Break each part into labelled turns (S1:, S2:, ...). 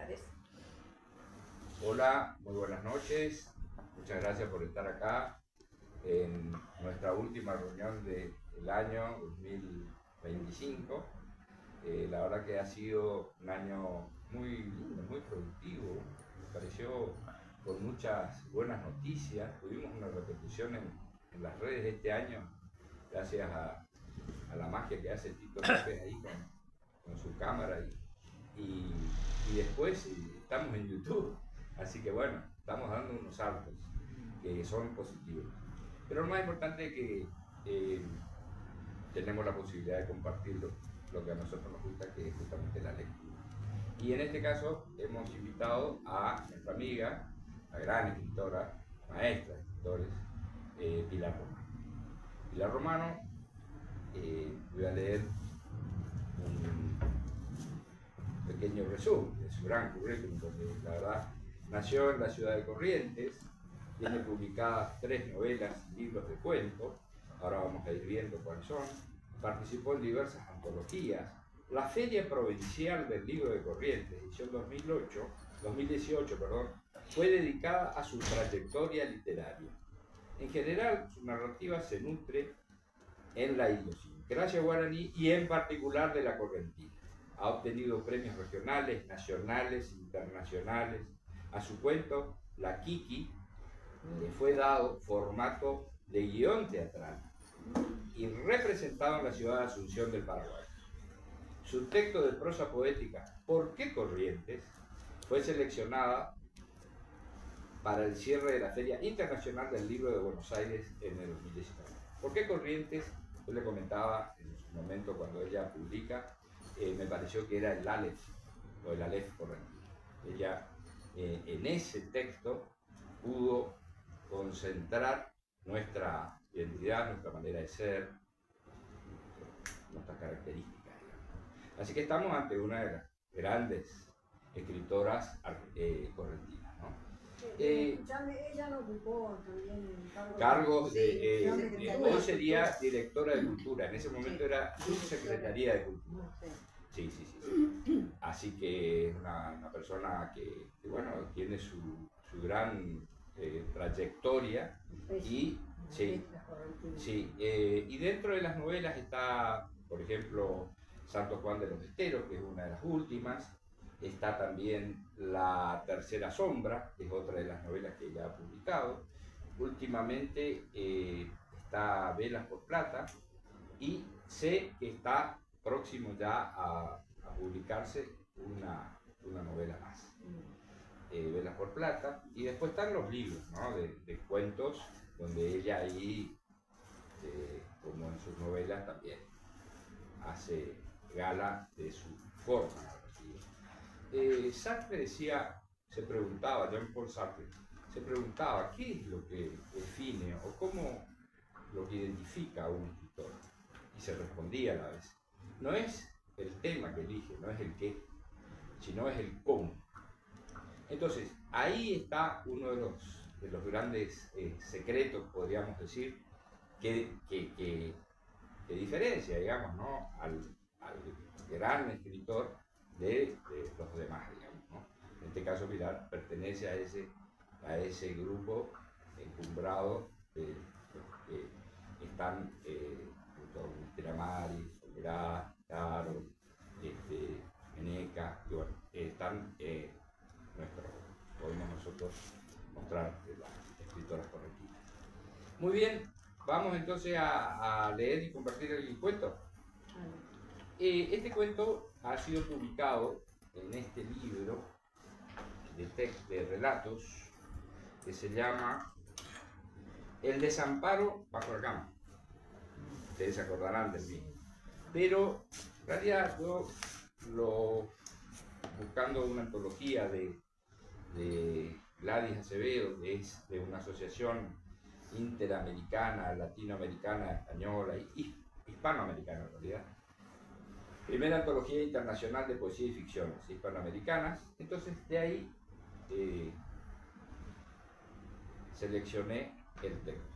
S1: parece.
S2: Hola, muy buenas noches. Muchas gracias por estar acá en nuestra última reunión del año 2025. La verdad que ha sido un año muy lindo, muy productivo. Me pareció con muchas buenas noticias. Tuvimos una repercusión en las redes este año, gracias a la magia que hace Tito López ahí con su cámara. Y después estamos en YouTube. Así que bueno, estamos dando unos saltos que son positivos. Pero lo más importante es que tenemos la posibilidad de compartir lo que a nosotros nos gusta, que es justamente la lectura. Y en este caso hemos invitado a nuestra amiga, la gran escritora, maestra de escritores, Pilar Romano. Pilar Romano, voy a leer un pequeño resumen de su gran currículum, porque la verdad nació en la ciudad de Corrientes, tiene publicadas 3 novelas y libros de cuentos, ahora vamos a ir viendo cuáles son, participó en diversas antologías, la Feria Provincial del Libro de Corrientes, edición 2018, fue dedicada a su trayectoria literaria. En general, su narrativa se nutre en la idiosincrasia guaraní y en particular de la correntina. Ha obtenido premios regionales, nacionales, internacionales. A su cuento, La Kiki, le fue dado formato de guión teatral y representado en la ciudad de Asunción del Paraguay. Su texto de prosa poética, ¿Por qué Corrientes?, fue seleccionada para el cierre de la Feria Internacional del Libro de Buenos Aires en el 2019. ¿Por qué Corrientes? Yo le comentaba en su momento cuando ella publica, me pareció que era el Aleph, o el Aleph correntino. Ella en ese texto pudo concentrar nuestra identidad, nuestra manera de ser, nuestras características, digamos. Así que estamos ante una de las grandes escritoras correntinas, ¿no?
S3: Ella no ocupó también
S2: cargos hoy sería directora de cultura, en ese momento era subsecretaría de cultura. Sí. Así que es una persona que bueno, tiene su gran trayectoria y y dentro de las novelas está, por ejemplo, Santo Juan de los Esteros, que es una de las últimas. Está también La Tercera Sombra, que es otra de las novelas que ella ha publicado. Últimamente está Velas por Plata, y sé que está próximo ya a publicarse una novela más. Velas por Plata, y después están los libros, ¿no?, de cuentos, donde ella ahí, como en sus novelas, también hace gala de su forma narrativa. Sartre decía, Jean-Paul Sartre se preguntaba qué es lo que define o cómo lo que identifica a un escritor, y se respondía a la vez: no es el tema que elige, no es el qué, sino es el cómo. Entonces, ahí está uno de los grandes secretos, podríamos decir, que diferencia, digamos, ¿no?, al gran escritor de los demás, digamos, ¿no? En este caso, Pilar pertenece a ese grupo encumbrado que están Tiramari, Olverá, Caro, Meneca, y bueno, están podemos nosotros mostrar las escritoras correctivas. Muy bien, vamos entonces a leer y compartir el cuento. Este cuento ha sido publicado en este libro de relatos que se llama El desamparo bajo la cama. Ustedes se acordarán del mismo. Pero en realidad yo, buscando una antología de Gladys Acevedo, que es de una asociación interamericana, latinoamericana, española y hispanoamericana en realidad, primera antología internacional de poesía y ficciones hispanoamericanas. Entonces de ahí seleccioné el texto.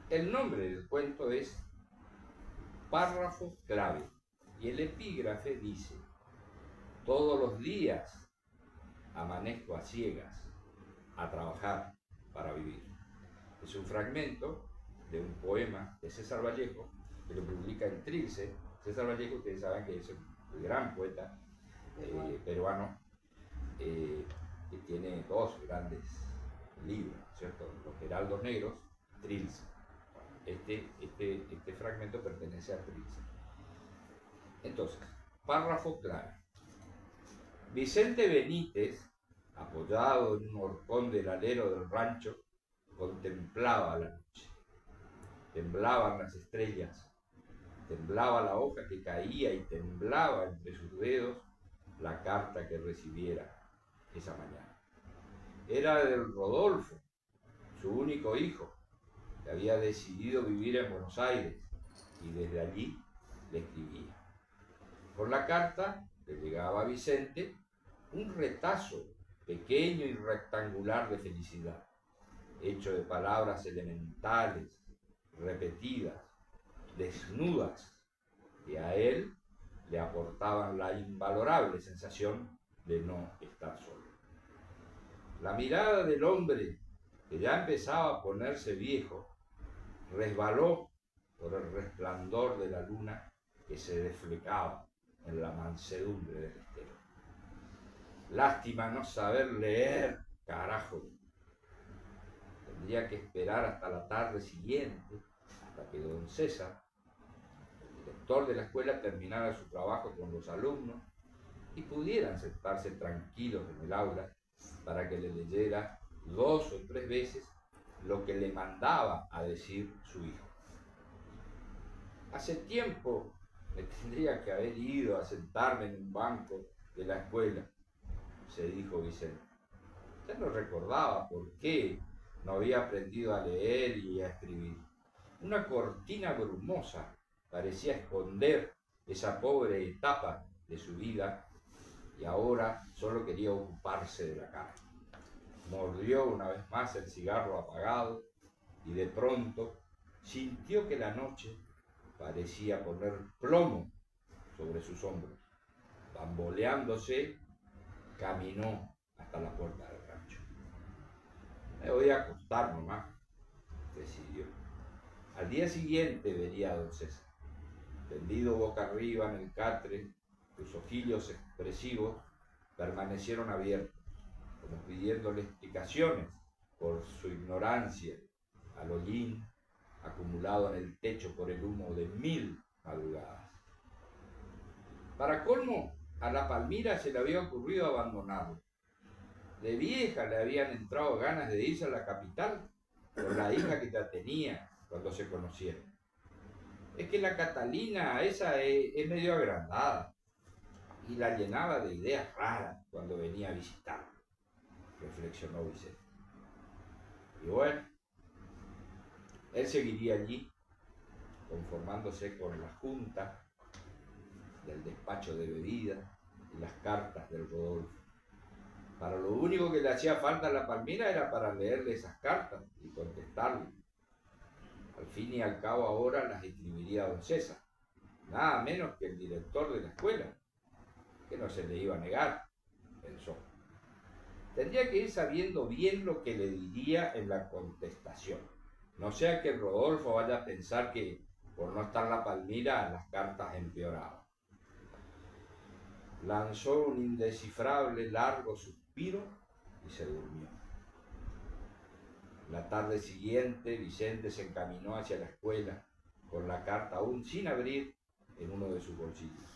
S2: El nombre del cuento es Párrafo Clave, y el epígrafe dice: Todos los días amanezco a ciegas a trabajar para vivir. Es un fragmento de un poema de César Vallejo, que lo publica en Trilce. César Vallejo, ustedes saben que es un gran poeta peruano, que tiene dos grandes libros, ¿cierto? Los Heraldos Negros, Trilce. Este fragmento pertenece a Trilce. Entonces, párrafo claro. Vicente Benítez, apoyado en un horcón del alero del rancho, contemplaba la noche. Temblaban las estrellas, temblaba la hoja que caía y temblaba entre sus dedos la carta que recibiera esa mañana. Era del Rodolfo, su único hijo, que había decidido vivir en Buenos Aires y desde allí le escribía. Por la carta le llegaba a Vicente un retazo pequeño y rectangular de felicidad, hecho de palabras elementales, repetidas, desnudas, que a él le aportaban la invalorable sensación de no estar solo. La mirada del hombre, que ya empezaba a ponerse viejo, resbaló por el resplandor de la luna que se desflecaba en la mansedumbre del estero. Lástima no saber leer, carajo. Tendría que esperar hasta la tarde siguiente, hasta que don César, el director de la escuela, terminara su trabajo con los alumnos y pudieran sentarse tranquilos en el aula para que le leyera 2 o 3 veces lo que le mandaba a decir su hijo. Hace tiempo me tendría que haber ido a sentarme en un banco de la escuela, se dijo Vicente. Ya no recordaba por qué no había aprendido a leer y a escribir. Una cortina brumosa parecía esconder esa pobre etapa de su vida y ahora solo quería ocuparse de la cara. Mordió una vez más el cigarro apagado y de pronto sintió que la noche parecía poner plomo sobre sus hombros. Bamboleándose, caminó hasta la puerta del rancho. Me voy a acostar nomás, decidió. Al día siguiente vería a don César, tendido boca arriba en el catre, sus ojillos expresivos permanecieron abiertos, como pidiéndole explicaciones por su ignorancia al hollín acumulado en el techo por el humo de 1000 madrugadas. Para colmo, a la Palmira se le había ocurrido abandonarlo. De vieja le habían entrado ganas de irse a la capital con la hija que ya tenía cuando se conocieron. Es que la Catalina esa es medio agrandada y la llenaba de ideas raras cuando venía a visitarlo, reflexionó Vicente. Y bueno, él seguiría allí, conformándose con la junta del despacho de bebida y las cartas del Rodolfo. Para lo único que le hacía falta a la Palmira era para leerle esas cartas y contestarle. Al fin y al cabo ahora las escribiría don César, nada menos que el director de la escuela, que no se le iba a negar, pensó. Tendría que ir sabiendo bien lo que le diría en la contestación. No sea que Rodolfo vaya a pensar que por no estar la Palmira las cartas empeoraban. Lanzó un indescifrable largo suspiro y se durmió. La tarde siguiente Vicente se encaminó hacia la escuela con la carta aún sin abrir en uno de sus bolsillos.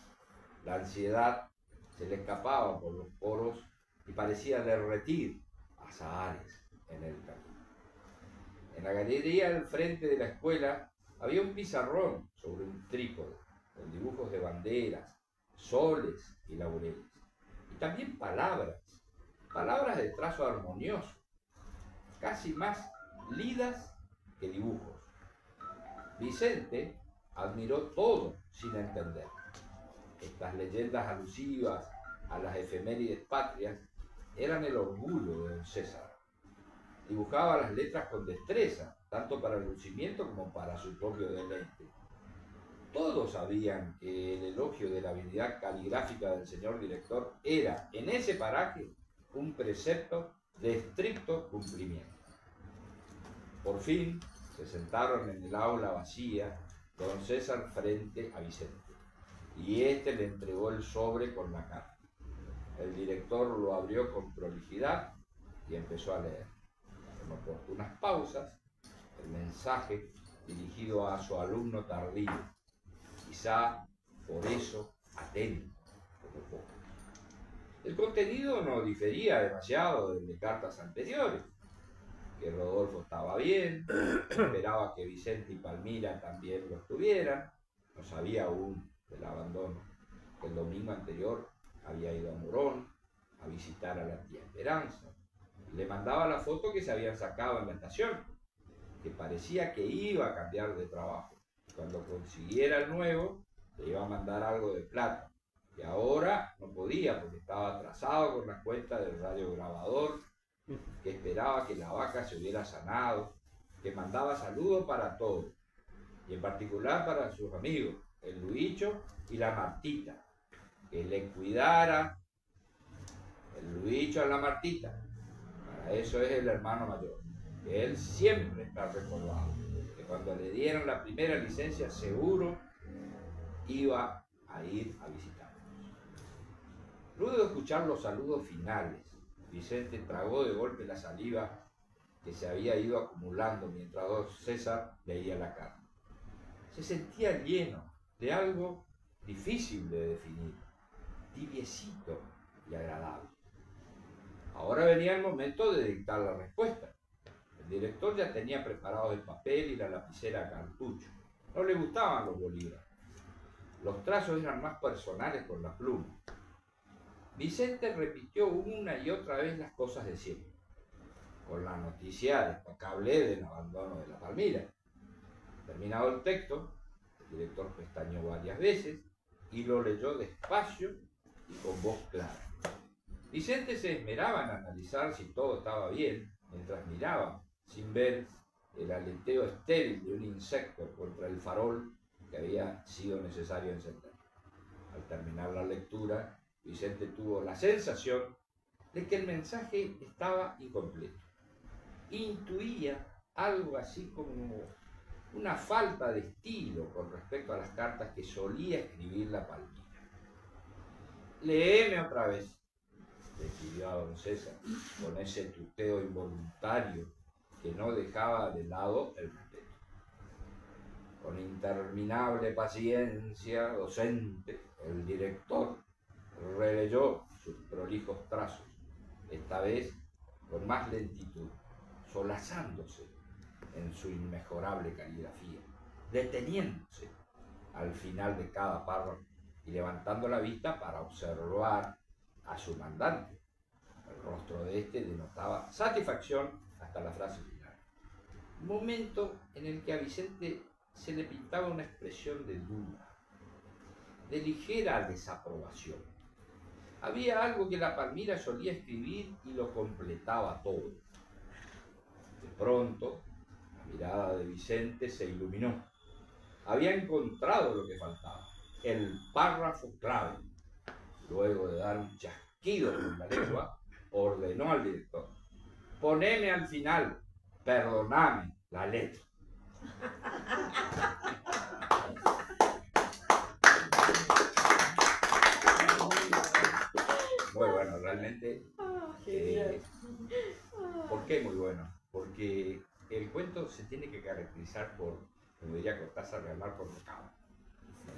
S2: La ansiedad se le escapaba por los poros y parecía derretir azahares en el camino. En la galería del frente de la escuela había un pizarrón sobre un trípode con dibujos de banderas, soles y laureles. Y también palabras de trazo armonioso, casi más lidas que dibujos. Vicente admiró todo sin entender. Estas leyendas alusivas a las efemérides patrias eran el orgullo de don César. Dibujaba las letras con destreza, tanto para el lucimiento como para su propio deleite. Todos sabían que el elogio de la habilidad caligráfica del señor director era, en ese paraje, un precepto de estricto cumplimiento. Por fin se sentaron en el aula vacía don César frente a Vicente, y éste le entregó el sobre con la carta. El director lo abrió con prolijidad y empezó a leer, con oportunas pausas, el mensaje dirigido a su alumno tardío, quizá por eso atento como poco. El contenido no difería demasiado del de cartas anteriores, que Rodolfo estaba bien, esperaba que Vicente y Palmira también lo estuvieran, no sabía aún del abandono, que el domingo anterior había ido a Morón a visitar a la tía Esperanza, y le mandaba la foto que se habían sacado en la estación, que parecía que iba a cambiar de trabajo. Cuando consiguiera el nuevo, le iba a mandar algo de plata, que ahora no podía porque estaba atrasado con las cuentas del radiograbador, que esperaba que la vaca se hubiera sanado, que mandaba saludos para todos, y en particular para sus amigos, el Luicho y la Martita, que le cuidara el Luicho a la Martita. Para eso es el hermano mayor, que él siempre está recordado, que cuando le dieron la primera licencia seguro iba a ir a visitarlos. Luego de escuchar los saludos finales, Vicente tragó de golpe la saliva que se había ido acumulando mientras don César leía la carta. Se sentía lleno de algo difícil de definir, tibiecito y agradable. Ahora venía el momento de dictar la respuesta. El director ya tenía preparados el papel y la lapicera a cartucho. No le gustaban los bolígrafos. Los trazos eran más personales con la pluma. Vicente repitió una y otra vez las cosas de siempre, con la noticia destacable del abandono de la Palmira. Terminado el texto, el director pestañeó varias veces y lo leyó despacio y con voz clara. Vicente se esmeraba en analizar si todo estaba bien, mientras miraba, sin ver, el aleteo estéril de un insecto contra el farol que había sido necesario encender. Al terminar la lectura, Vicente tuvo la sensación de que el mensaje estaba incompleto. Intuía algo así como una falta de estilo con respecto a las cartas que solía escribir la Palmira. Léeme otra vez, le pidió a don César, con ese tuteo involuntario que no dejaba de lado el respeto. Con interminable paciencia docente, el director releyó sus prolijos trazos, esta vez con más lentitud, solazándose en su inmejorable caligrafía, deteniéndose al final de cada párrafo y levantando la vista para observar a su mandante. El rostro de este denotaba satisfacción hasta la frase final. Momento en el que a Vicente se le pintaba una expresión de duda, de ligera desaprobación. Había algo que la Palmira solía escribir y lo completaba todo. De pronto, la mirada de Vicente se iluminó. Había encontrado lo que faltaba, el párrafo clave. Luego de dar un chasquido con la lengua, ordenó al director: poneme al final, perdoname la letra. Muy bueno, realmente. ¿Por qué muy bueno? Porque el cuento se tiene que caracterizar por, como diría Cortázar, ganar por recado.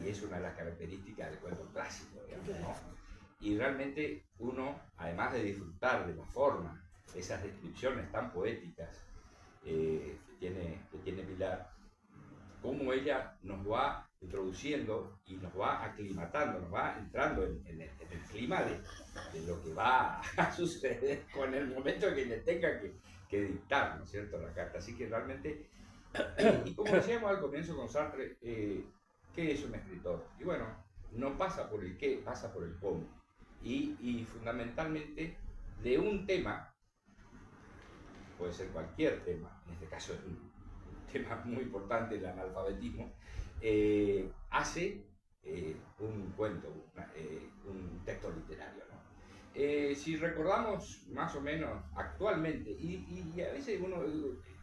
S2: Y es una de las características del cuento clásico, digamos, ¿no? Y realmente uno, además de disfrutar de la forma, esas descripciones tan poéticas que tiene Pilar, cómo ella nos va introduciendo y nos va aclimatando, nos va entrando en el clima de lo que va a suceder con el momento que le tenga que dictar, ¿no es cierto?, la carta. Así que realmente, y como decíamos al comienzo con Sartre, ¿qué es un escritor? Y bueno, no pasa por el qué, pasa por el cómo. Y fundamentalmente de un tema, puede ser cualquier tema, en este caso es un tema muy importante, el analfabetismo, hace un cuento, un texto literario, ¿no? Si recordamos más o menos actualmente, y a veces uno,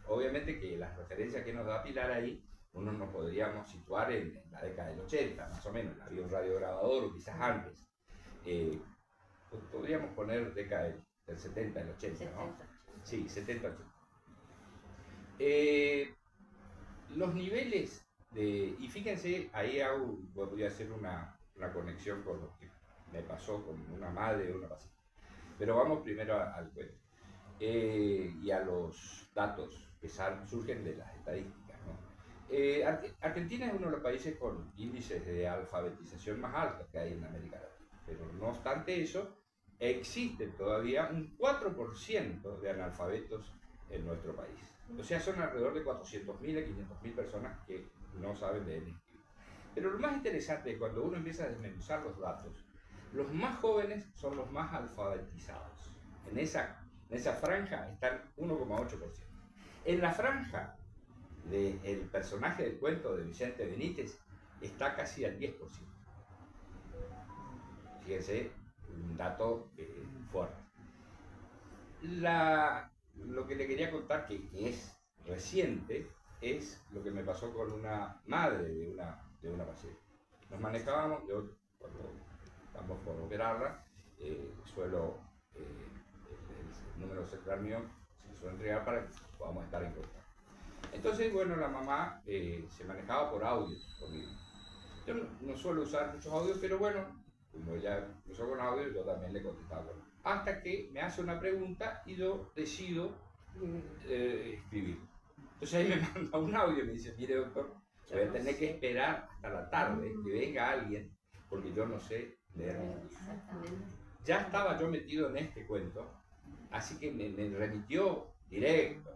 S2: obviamente que las referencias que nos da Pilar ahí, uno nos podríamos situar en la década del 80, más o menos, había un radiograbador o quizás antes. Podríamos poner década del 70, del 80, ¿no? Sí, 70, 80. Los niveles y fíjense, ahí voy a hacer una conexión con lo que me pasó con una madre o una paciente. Pero vamos primero al cuento y a los datos que surgen de las estadísticas, ¿no? Argentina es uno de los países con índices de alfabetización más altos que hay en América Latina, pero no obstante eso, existe todavía un 4% de analfabetos en nuestro país. O sea, son alrededor de 400.000 a 500.000 personas que no saben leer ni escribir. Pero lo más interesante es cuando uno empieza a desmenuzar los datos, los más jóvenes son los más alfabetizados. En esa franja están 1,8%. En la franja del personaje del cuento de Vicente Benítez está casi al 10%. Fíjense, un dato fuerte. Lo que le quería contar, que es reciente, es lo que me pasó con una madre de una paciente. Nos manejábamos, yo cuando estamos por operarla, suelo, el número celular mío se suele entregar para que podamos estar en contacto. Entonces, bueno, la mamá se manejaba por audio conmigo. Yo no suelo usar muchos audios, pero bueno, como ella empezó con audio, yo también le contestaba con audio. Hasta que me hace una pregunta y yo decido escribir. Entonces ahí me manda un audio y me dice, mire doctor, voy a tener que esperar hasta la tarde que venga alguien, porque yo no sé leer. Ya estaba yo metido en este cuento, así que me remitió directo.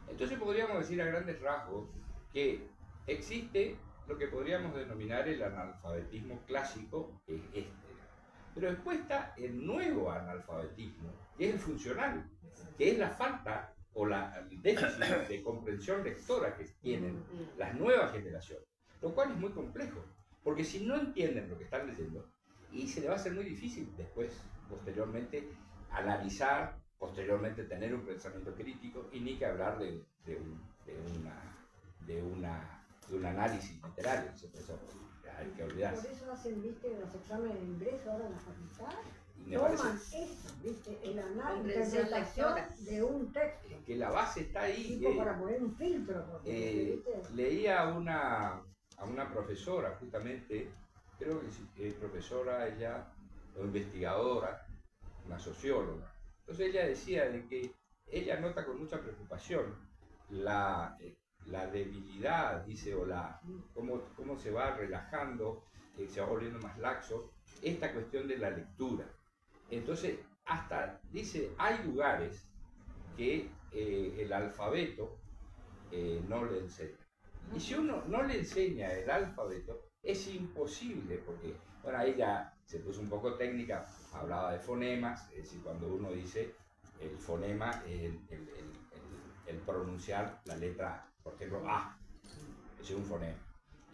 S2: Entonces podríamos decir a grandes rasgos que existe lo que podríamos denominar el analfabetismo clásico, que es este. Pero después está el nuevo analfabetismo, que es el funcional, que es la falta o el déficit de comprensión lectora que tienen las nuevas generaciones, lo cual es muy complejo, porque si no entienden lo que están leyendo, y se le va a hacer muy difícil después, posteriormente, analizar, posteriormente tener un pensamiento crítico, y ni que hablar de un análisis literario. Hay que olvidarse.
S3: Por eso hacen, viste, los exámenes de ingreso ahora en la facultad.
S2: Toman
S3: eso, viste, el análisis, la interpretación de un texto.
S2: Que la base está ahí.
S3: Para poner un filtro.
S2: Leía a una profesora, justamente, creo que es profesora, ella, o investigadora, una socióloga. Entonces ella decía de que ella nota con mucha preocupación la debilidad, dice, o cómo se va relajando, se va volviendo más laxo, esta cuestión de la lectura. Entonces, hasta dice, hay lugares que el alfabeto no le enseña. Y si uno no le enseña el alfabeto, es imposible, porque, bueno, ella se puso un poco técnica, hablaba de fonemas, es decir, cuando uno dice el fonema, el pronunciar la letra, por ejemplo, A, es un fonema.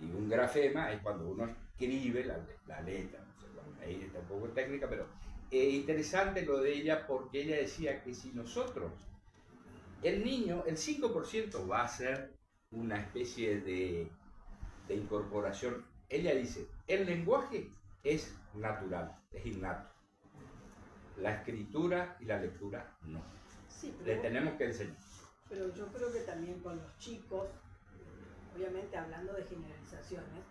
S2: Y un grafema es cuando uno escribe la letra. No sé, bueno, ahí está un poco técnica, pero interesante lo de ella, porque ella decía que si nosotros, el niño, el 5% va a ser una especie de incorporación. Ella dice, el lenguaje es natural, es innato. La escritura y la lectura no.
S1: Sí,
S2: le tenemos que enseñar.
S1: Pero yo creo que también con los chicos, obviamente hablando de generalizaciones,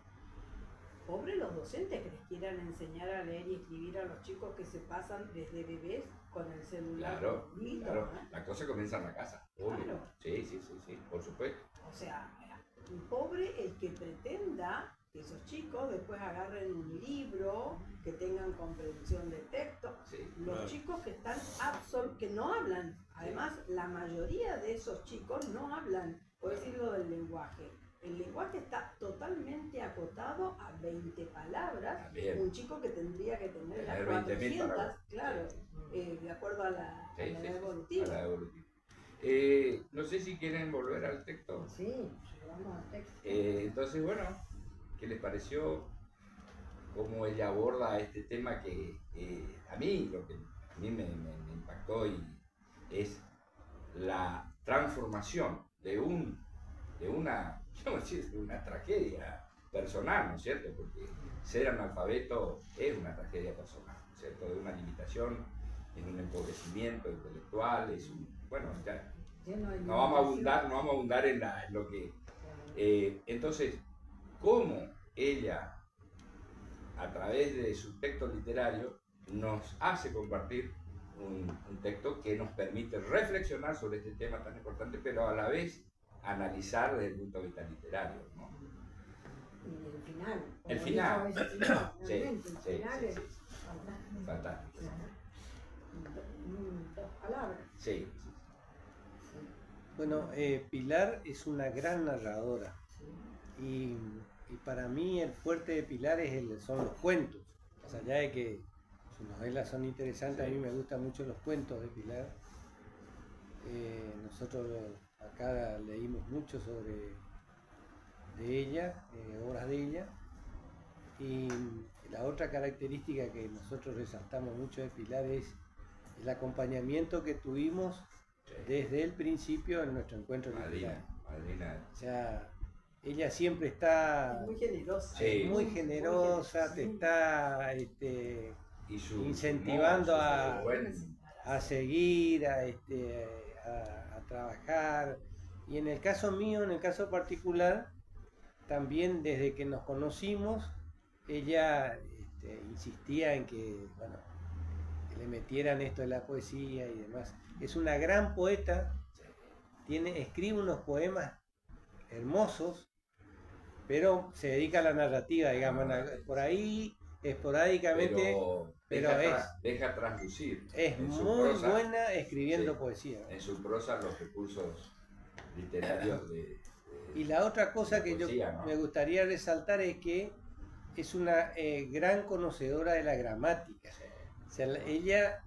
S1: pobre los docentes que les quieran enseñar a leer y escribir a los chicos que se pasan desde bebés con el celular.
S2: Claro, la cosa comienza en la casa, obvio.
S1: Claro.
S2: Sí, por supuesto.
S1: O sea, pobre el que pretenda que esos chicos después agarren un libro, que tengan comprensión de texto.
S2: Sí,
S1: los chicos que están que no hablan, además la mayoría de esos chicos no hablan, por decirlo del lenguaje. El lenguaje está totalmente acotado a 20 palabras.
S2: También.
S1: Un chico que tendría que tener las
S2: 20.000
S1: 400,
S2: palabras.
S1: claro, de acuerdo a la edad evolutiva.
S2: No sé si quieren volver al texto.
S3: Sí, vamos al texto.
S2: Entonces, bueno, ¿qué les pareció? Cómo ella aborda este tema que a mí, lo que a mí me impactó es la transformación de una, ¿cómo decir?, de una tragedia personal, ¿no es cierto? Porque ser analfabeto es una tragedia personal, ¿no es cierto? De una limitación, en un empobrecimiento intelectual, es un, bueno, ya no vamos a abundar en lo que... entonces, ¿cómo ella, a través de su texto literario, nos hace compartir un texto que nos permite reflexionar sobre este tema tan importante, pero a la vez analizar desde el punto de vista literario, ¿no?
S3: Y el final.
S2: El final. Sí,
S3: el
S2: sí,
S3: final
S2: sí,
S3: es
S2: sí.
S3: fantástico.
S2: Fantástico.
S3: Dos palabras.
S2: Sí.
S4: Bueno, Pilar es una gran narradora y para mí el fuerte de Pilar son los cuentos. Más allá de que sus novelas son interesantes, a mí me gustan mucho los cuentos de Pilar. Nosotros acá leímos mucho de ella, obras de ella. Y la otra característica que nosotros resaltamos mucho de Pilar es el acompañamiento que tuvimos desde el principio en nuestro encuentro literario. O sea, ella siempre está
S1: muy generosa.
S2: Sí.
S4: muy generosa, te está incentivando a seguir, a trabajar. Y en el caso mío, en el caso particular, también desde que nos conocimos, ella insistía en que, bueno, que le metieran esto de la poesía y demás. Es una gran poeta, escribe unos poemas hermosos, pero se dedica a la narrativa, digamos, por ahí esporádicamente, pero
S2: deja traslucir.
S4: Es muy prosa, buena escribiendo poesía.
S2: En su prosa los recursos literarios
S4: y la otra cosa que poesía, yo me gustaría resaltar es que es una gran conocedora de la gramática. O sea, ella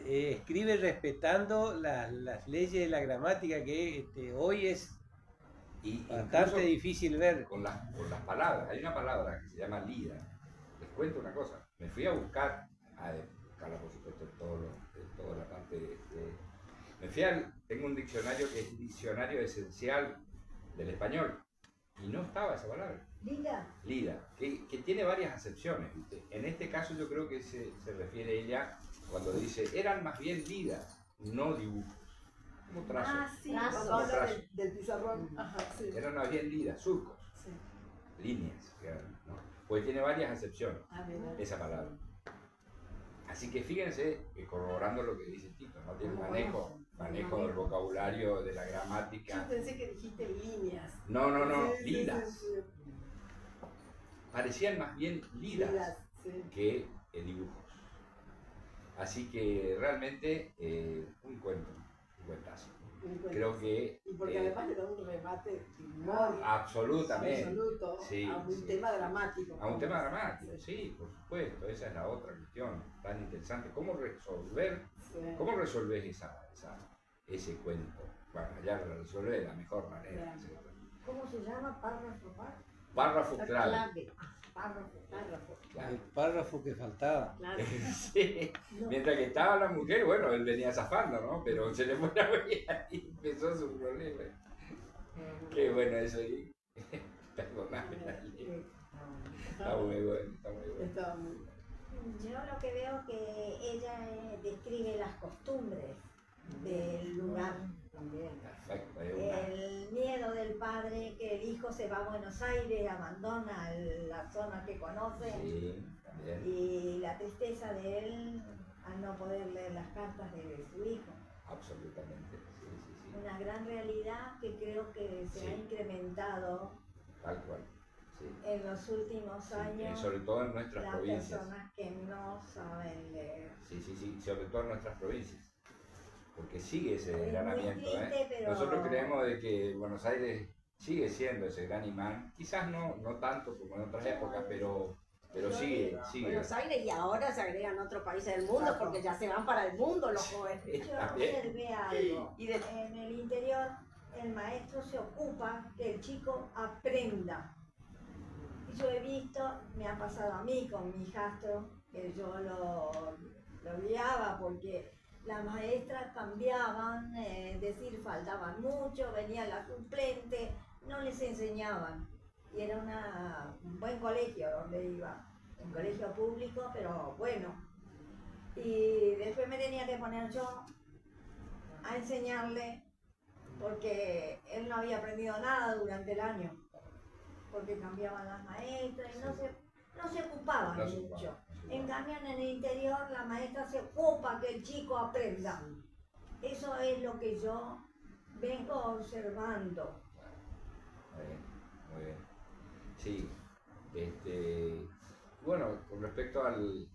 S4: escribe respetando las leyes de la gramática que hoy es bastante difícil ver.
S2: Con las palabras, hay una palabra que se llama lida. Les cuento una cosa, me fui a buscarla por supuesto en toda la parte tengo un diccionario que es el diccionario esencial del español y no estaba esa palabra. Lida, que tiene varias acepciones, ¿viste? En este caso yo creo que se refiere ella cuando dice eran más bien lidas, no dibujos, como trazos.
S1: Sí, cuando habla del pizarrón. Ajá, sí.
S2: Eran más bien lidas, surcos, líneas, ¿no? Pues tiene varias acepciones esa palabra. Así que fíjense, corroborando lo que dice Tito, ¿no? Tiene manejo del vocabulario, de la gramática.
S1: Yo pensé que dijiste líneas.
S2: No, lidas. Sí. Parecían más bien lidas que dibujos. Así que realmente un cuentazo. Creo que...
S1: Y porque además le da un remate de humor.
S2: Absolutamente.
S1: Absoluto.
S2: Sí,
S1: a un tema dramático.
S2: A un tema dramático, sí, por supuesto. Esa es la otra cuestión tan interesante. ¿Cómo resolver? ¿Cómo resolves ese cuento? Bueno, ya lo resuelve de la mejor manera.
S3: ¿Cómo se llama?
S2: Párrafo clave.
S4: El párrafo que faltaba.
S1: Claro.
S2: Sí. No. Mientras que estaba la mujer, bueno, él venía zafando, ¿no? Pero se le fue la olla y empezó su problema. Qué bueno eso ahí. Perdóname. Está muy bueno, está muy bueno.
S1: Está muy bueno.
S5: Yo lo que veo que ella describe las costumbres del lugar también.
S2: Perfecto.
S5: El miedo del padre que el hijo se va a Buenos Aires, abandona la zona que conoce, y la tristeza de él al no poder leer las cartas de su hijo.
S2: Absolutamente, sí.
S5: Una gran realidad que creo que se ha incrementado.
S2: Tal cual. Sí.
S5: En los últimos años,
S2: sobre todo en nuestras provincias.
S5: Las personas que no saben leer.
S2: Sí, sobre todo en nuestras provincias. Porque sigue ese desgranamiento.
S5: Pero...
S2: Nosotros creemos de que Buenos Aires sigue siendo ese gran imán, quizás no tanto como en otras épocas, pero Pero sigue.
S5: Buenos Aires, y ahora se agregan otros países del mundo porque ya se van para el mundo los jóvenes. Yo observé algo. En el interior, el maestro se ocupa que el chico aprenda. Y yo he visto, me ha pasado a mí con mi hijastro, que yo lo guiaba porque las maestras cambiaban, es decir, faltaban mucho, venía la suplente, no les enseñaban. Y era un buen colegio donde iba, un colegio público, pero bueno. Y después me tenía que poner yo a enseñarle, porque él no había aprendido nada durante el año, porque cambiaban las maestras y no se ocupaban mucho. En cambio, en el interior, la maestra se ocupa que el chico aprenda. Eso es lo que yo vengo observando.
S2: Muy bien. Sí. Bueno, con respecto al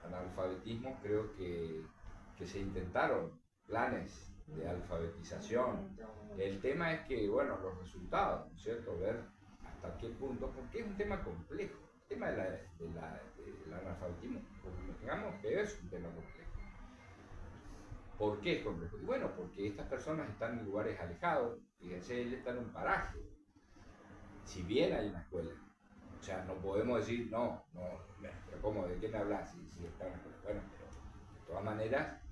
S2: analfabetismo, creo que se intentaron planes de alfabetización. El tema es que, bueno, los resultados, ¿no es cierto? Ver hasta qué punto, porque es un tema complejo. El tema del analfabetismo, digamos que es un tema complejo. ¿Por qué es complejo? Y bueno, porque estas personas están en lugares alejados, fíjense, él está en un paraje, si bien hay una escuela. O sea, no podemos decir, no, pero ¿cómo? ¿De qué me hablas? Si está en una escuela. Bueno, pero de todas maneras,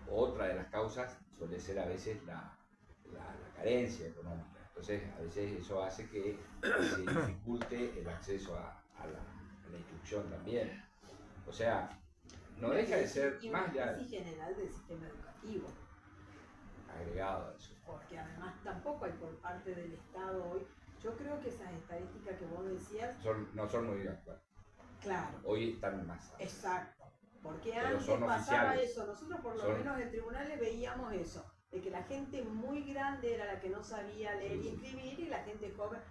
S2: otra de las causas suele ser a veces la carencia económica. Entonces, a veces eso hace que se dificulte el acceso a la instrucción también. O sea, no deja de ser más allá
S1: de general del sistema educativo.
S2: Agregado a eso.
S1: Porque además tampoco hay por parte del Estado hoy. Yo creo que esas estadísticas que vos decías...
S2: no son muy actuales.
S1: Claro.
S2: Hoy están más.
S1: Exacto. Porque
S2: pero
S1: antes
S2: pasaba
S1: oficiales. Eso. Nosotros por lo menos en tribunales veíamos eso. De que la gente muy grande era la que no sabía leer y escribir y la gente joven.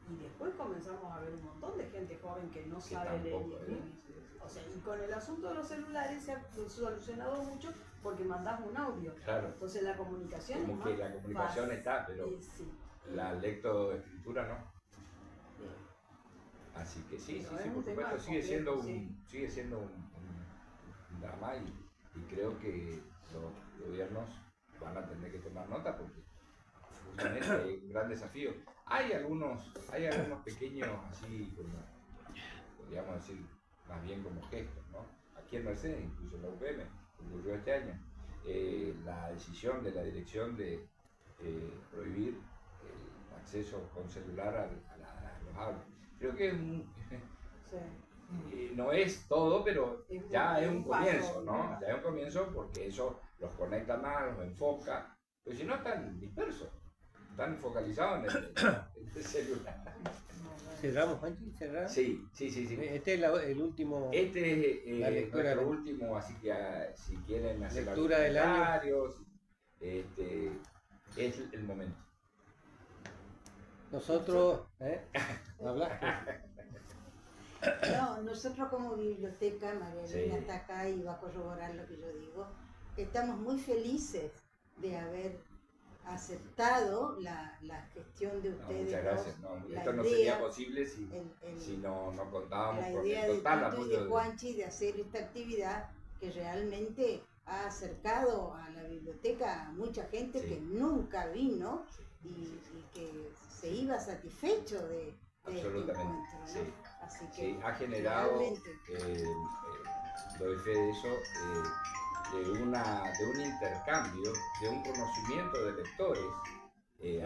S1: Y después comenzamos a ver un montón de gente joven que no sabe leer y escribir. O sea, y con el asunto de los celulares se ha solucionado mucho porque mandás un audio.
S2: Claro.
S1: Entonces la comunicación
S2: como que la comunicación fácil. Está, pero
S1: sí.
S2: La lectoescritura no. Así que sí, por supuesto, sigue siendo un drama y creo que los gobiernos van a tener que tomar nota porque justamente hay un gran desafío. Hay algunos pequeños, así como, podríamos decir, más bien como gestos, ¿no? Aquí en Mercedes, incluso en la UPM, ocurrió este año, la decisión de la dirección de prohibir el acceso con celular a los aulas. Creo que no es todo, pero ya es un comienzo, ¿no? Ya es un comienzo porque eso los conecta más, los enfoca, pero si no están dispersos, están focalizados en el celular.
S4: ¿Cerramos, Juanchi? ¿Cerramos?
S2: Sí.
S4: Este es el último.
S2: Este es nuestro último, así que si quieren hacer
S4: lectura del año.
S2: Es el momento.
S4: Nosotros, ¿hablas?
S6: No, nosotros como biblioteca, María Elena está acá y va a corroborar lo que yo digo, estamos muy felices de haber aceptado la gestión de ustedes.
S2: Muchas gracias. Esto no sería posible si no contábamos
S6: con el total apoyo de Juanchi de hacer esta actividad que realmente ha acercado a la biblioteca a mucha gente que nunca vino y que se iba satisfecho de
S2: absolutamente
S6: este encuentro, ¿no?
S2: Sí.
S6: Así que
S2: ha generado, doy fe de eso, de un intercambio, de un conocimiento de lectores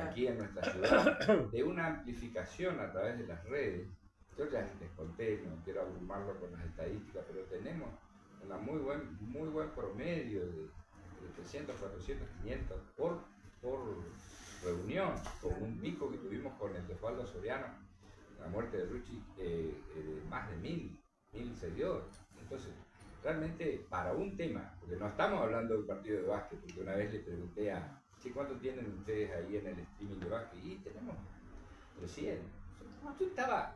S2: aquí en nuestra ciudad, de una amplificación a través de las redes. Yo ya les conté, no quiero abrumarlo con las estadísticas, pero tenemos un muy buen promedio de 300, 400, 500 por reunión, con un pico que tuvimos con el de Osvaldo Soriano, la muerte de Rucci, más de 1000 seguidores. Entonces, realmente para un tema, porque no estamos hablando de un partido de básquet, porque una vez le pregunté a, ¿cuánto tienen ustedes ahí en el streaming de básquet? Y tenemos 300. Yo estaba,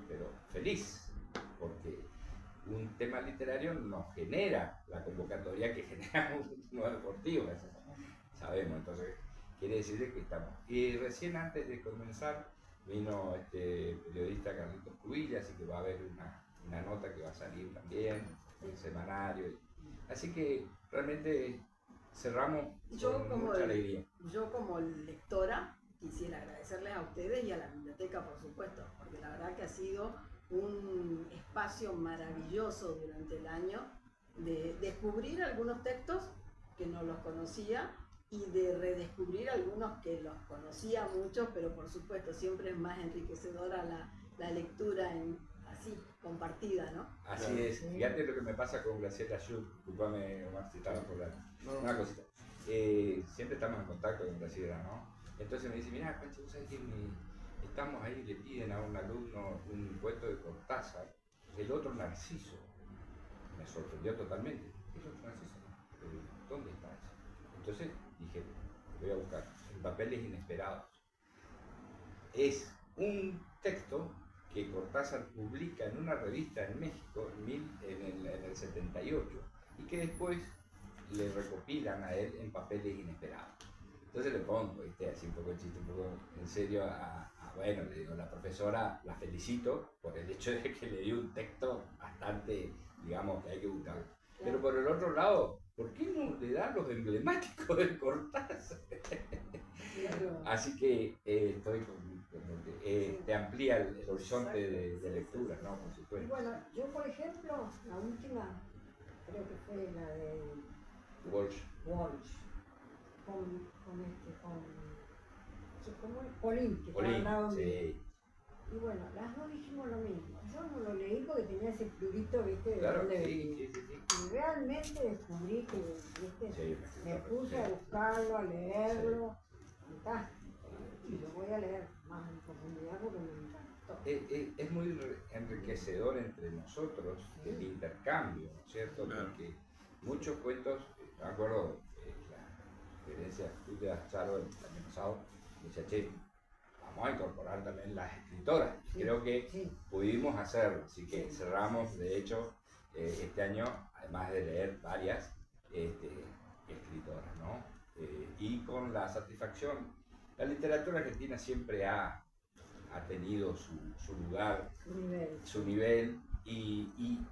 S2: pero feliz, porque un tema literario nos genera la convocatoria que genera un deportivo, sabemos, entonces quiere decir que estamos. Y recién antes de comenzar vino este periodista Carlitos Cubilla, así que va a haber una nota que va a salir también en el semanario. Así que realmente cerramos con mucha alegría.
S1: Yo como lectora quisiera agradecerles a ustedes y a la biblioteca, por supuesto, porque la verdad que ha sido un espacio maravilloso durante el año de descubrir algunos textos que no los conocía y de redescubrir algunos que los conocía mucho, pero por supuesto siempre es más enriquecedora la lectura así, compartida, ¿no?
S2: Así es. Fíjate lo que me pasa con Graciela Schuch, disculpame Omar si estaba por una cosita. Siempre estamos en contacto con Graciela, ¿no? Entonces me dice, mira, Pancho, ¿sabes qué? Estamos ahí, le piden a un alumno un cuento de Cortázar, el otro Narciso. Me sorprendió totalmente. ¿Qué es otro Narciso? ¿Dónde está eso? Entonces dije, voy a buscar. En Papeles Inesperados. Es un texto que Cortázar publica en una revista en México en el 78 y que después le recopilan a él en Papeles Inesperados. Entonces le pongo, así un poco chiste, un poco en serio, bueno, le digo, la profesora la felicito por el hecho de que le dio un texto bastante, digamos, que hay que buscarlo. Pero por el otro lado, ¿por qué no le dan los emblemáticos de Cortázar? Así que estoy te amplía el horizonte de lectura, ¿no? Por supuesto.
S3: Bueno, yo por ejemplo, la última, creo que fue la de
S2: Walsh.
S3: ¿cómo es? Polín, que
S2: Polín,
S3: hablaba
S2: sí.
S3: Y bueno, las dos dijimos lo mismo. Yo no lo leí porque tenía ese plurito, ¿viste? De
S2: Claro,
S3: dónde
S2: sí.
S3: venía. Y realmente descubrí que, ¿viste?
S2: Sí,
S3: me puse a buscarlo, a leerlo. Fantástico. Y lo voy a leer más en profundidad porque me encantó.
S2: Es muy enriquecedor entre nosotros el intercambio, ¿no es cierto? Porque muchos cuentos, me acuerdo la experiencia de Charo el año pasado, me decía, che, vamos a incorporar también las escritoras. Creo que pudimos hacerlo, así que cerramos, de hecho, este año, además de leer varias escritoras, ¿no? Y con la satisfacción, la literatura argentina siempre ha tenido su lugar, su nivel, y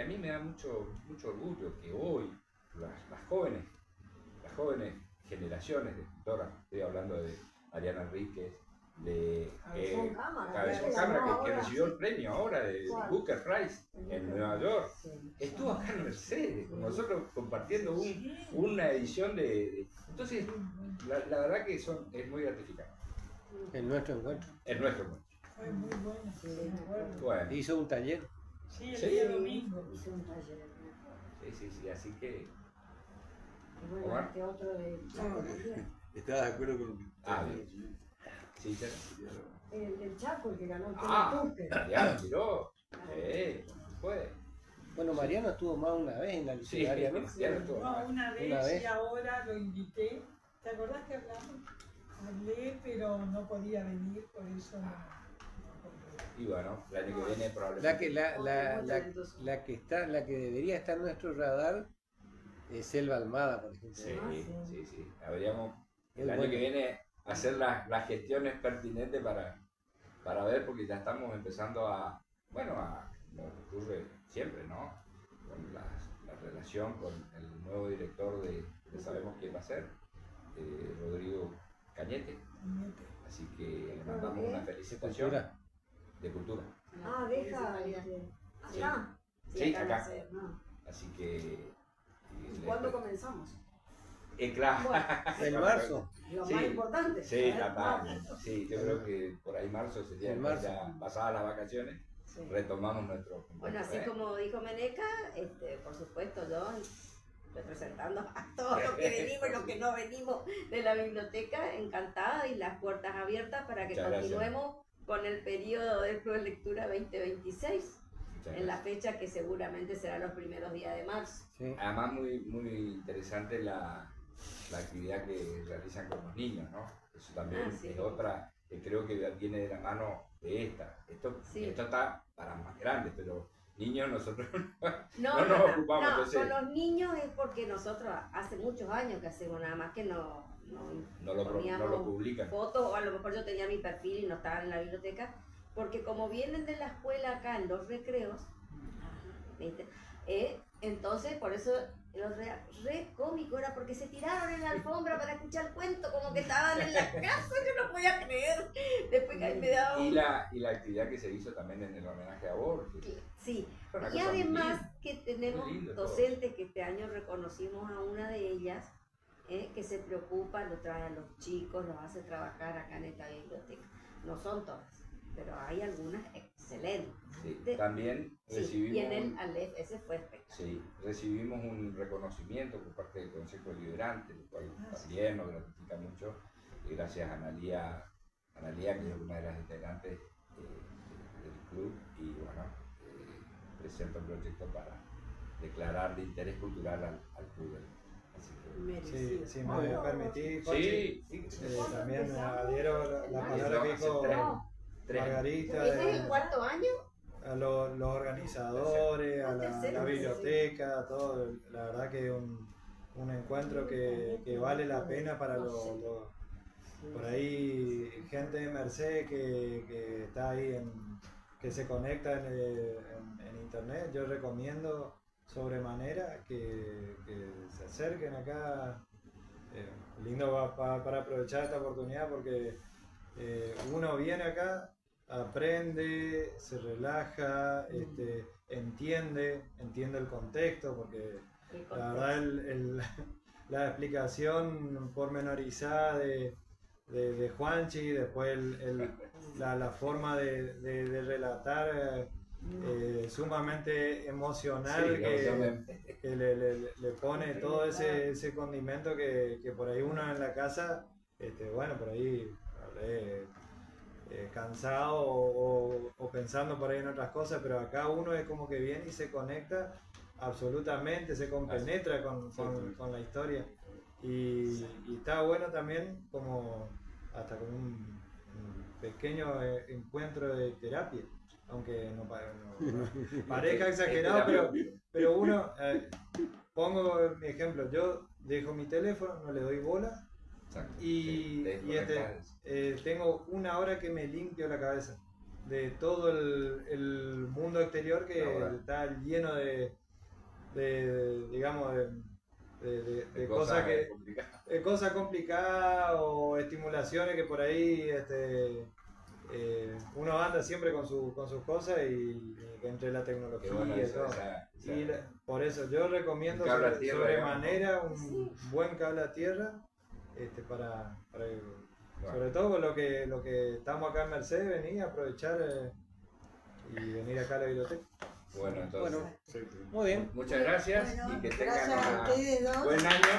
S2: a mí me da mucho orgullo que hoy las jóvenes generaciones de escritoras, estoy hablando de Mariana Enríquez, de Cabezón Cámara, que recibió el premio ahora de Booker Prize en Nueva York, estuvo acá en Mercedes con nosotros compartiendo una edición de entonces la verdad que es muy gratificante.
S4: El nuestro encuentro.
S2: El nuestro encuentro.
S7: Fue muy bueno, sí, me acuerdo.
S2: Bueno.
S4: Hizo un taller.
S7: Sí, el día domingo.
S3: Hizo un taller.
S2: Sí, así que...
S3: Y bueno, este otro de Chaco también.
S8: ¿Estás de acuerdo con lo que
S2: bien. Sí,
S3: El del Chaco, el que ganó el premio
S2: Mariano miró. Fue.
S4: Bueno, Mariano estuvo más una vez en la literaria, ¿no?
S7: No, una vez y ahora lo invité. ¿Te acordás que hablamos? Hablé, pero no podía venir, por eso no.
S2: Y bueno, el año que viene probablemente.
S4: La que debería estar en nuestro radar es Selva Almada, por ejemplo.
S2: Sí. Deberíamos el año que viene hacer las gestiones pertinentes para ver, porque ya estamos empezando como ocurre siempre, ¿no? Con la relación con el nuevo director de Sabemos quién va a ser, Rodrigo Cañete. Así que le mandamos una felicitación de cultura.
S3: Deja acá.
S2: Sí, acá. Así que...
S1: ¿Y cuándo comenzamos?
S2: Claro.
S1: Bueno,
S4: en marzo.
S1: Lo más importante.
S2: Sí, sí, yo creo que por ahí marzo sería ya pasadas las vacaciones. Sí. Retomamos nuestro...
S5: Bueno, así como dijo Meneca, por supuesto yo, representando a todos los que venimos y los que no venimos de la biblioteca, encantada y las puertas abiertas para que continuemos con el periodo de Club de Lectura 2026, en la fecha que seguramente será los primeros días de marzo.
S2: Sí. Además muy interesante la actividad que realizan con los niños, ¿no? Eso también es otra que creo que viene de la mano de esta. Esto está para más grandes, pero Niños nosotros
S5: No,
S2: nos ocupamos.
S5: no,
S2: Entonces,
S5: con los niños es porque nosotros hace muchos años que hacemos, nada más que no
S2: lo publican.
S5: fotos, o a lo mejor yo tenía mi perfil y no estaban en la biblioteca, porque como vienen de la escuela acá en los recreos, ¿viste? Entonces por eso los re cómico era porque se tiraron en la alfombra para escuchar el cuento, como que estaban en la casa, yo no podía creer. Después que ahí me daba
S2: y la actividad que se hizo también en el homenaje a Borges.
S5: Sí,
S2: Una
S5: y
S2: cosa muy
S5: además
S2: linda.
S5: que tenemos
S2: Muy lindo
S5: docentes que este año reconocimos a una de ellas, que se preocupa, lo trae a los chicos, los hace trabajar acá en esta biblioteca. No son todas, pero hay algunas excelentes.
S2: Sí, también recibimos,
S5: y en el Aleph ese fue espectacular.
S2: sí, recibimos un reconocimiento por parte del Consejo Deliberante, lo cual también nos gratifica mucho, y gracias a Analía, que es una de las integrantes del club, y bueno, presenta un proyecto para declarar de interés cultural al club.
S8: Sí, si me permitís,
S2: Sí,
S8: también adhiero la palabra que dijo Margarita.
S5: ¿Este es el cuarto año?
S8: A los organizadores, a la biblioteca, todo. La verdad que es un encuentro que vale la pena para por ahí gente de Merced que está ahí, que se conecta en internet. Yo recomiendo sobremanera que se acerquen acá. Lindo para aprovechar esta oportunidad porque uno viene acá, aprende, se relaja, entiende el contexto, porque la verdad la explicación pormenorizada de Juanchi, después la forma de relatar sumamente emocional,
S2: sí,
S8: que le pone todo ese condimento que por ahí uno en la casa, bueno, por ahí cansado o pensando por ahí en otras cosas, pero acá uno es como que viene y se conecta absolutamente, se compenetra con la historia, y está bueno también como hasta como un pequeño encuentro de terapia, aunque no parezca exagerado, pero uno, pongo mi ejemplo, yo dejo mi teléfono, no le doy bola.
S2: Exacto.
S8: Y tengo una hora que me limpio la cabeza de todo el mundo exterior que está lleno de digamos, de cosas complicadas o estimulaciones que por ahí uno anda siempre con sus cosas, y entre la tecnología y todo. Por eso yo recomiendo sobremanera un buen cable a tierra. Sobre todo lo que estamos acá en Mercedes, venir a aprovechar y venir acá a la biblioteca.
S2: Bueno, entonces,
S4: muy bien.
S2: Muchas gracias y que tengan
S6: gracias a ustedes dos.
S2: buen año